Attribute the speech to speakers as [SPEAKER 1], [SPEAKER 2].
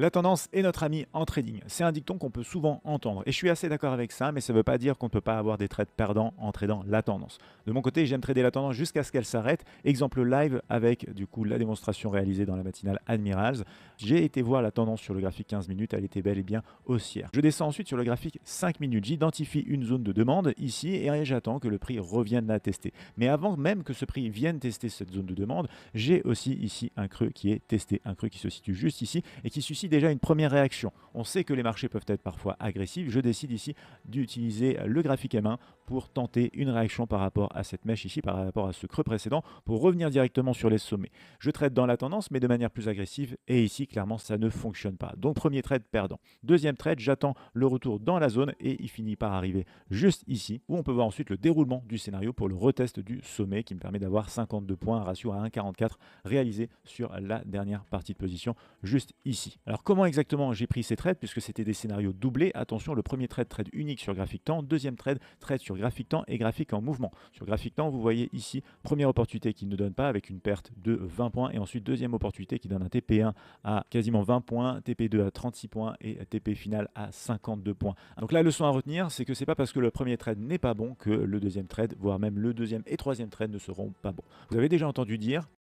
[SPEAKER 1] La tendance est notre ami en trading. C'est un dicton qu'on peut souvent entendre. Et je suis assez d'accord avec ça, mais ça ne veut pas dire qu'on ne peut pas avoir des trades perdants en tradant la tendance. De mon côté, j'aime trader la tendance jusqu'à ce qu'elle s'arrête. Exemple live avec du coup la démonstration réalisée dans la matinale Admirals. J'ai été voir la tendance sur le graphique 15 minutes, elle était bel et bien haussière. Je descends ensuite sur le graphique 5 minutes. J'identifie une zone de demande ici et j'attends que le prix revienne la tester. Mais avant même que ce prix vienne tester cette zone de demande, j'ai aussi ici un creux qui est testé, un creux qui se situe juste ici et qui suscite déjà une première réaction. On sait que les marchés peuvent être parfois agressifs. Je décide ici d'utiliser le graphique M1 pour tenter une réaction par rapport à cette mèche ici, par rapport à ce creux précédent, pour revenir directement sur les sommets. Je trade dans la tendance, mais de manière plus agressive, et ici, clairement, ça ne fonctionne pas. Donc, premier trade perdant. Deuxième trade, j'attends le retour dans la zone, et il finit par arriver juste ici, où on peut voir ensuite le déroulement du scénario pour le retest du sommet, qui me permet d'avoir 52 points, un ratio à 1,44 réalisé sur la dernière partie de position, juste ici. Alors, comment exactement j'ai pris ces trades, puisque c'était des scénarios doublés? Attention, le premier trade unique sur graphique temps, deuxième trade sur graphique temps et graphique en mouvement. Sur graphique temps, vous voyez ici, première opportunité qui ne donne pas avec une perte de 20 points, et ensuite deuxième opportunité qui donne un TP1 à quasiment 20 points, TP2 à 36 points et TP final à 52 points. Donc la leçon à retenir, c'est que c'est pas parce que le premier trade n'est pas bon que le deuxième trade, voire même le deuxième et troisième trade ne seront pas bons. Vous avez déjà entendu dire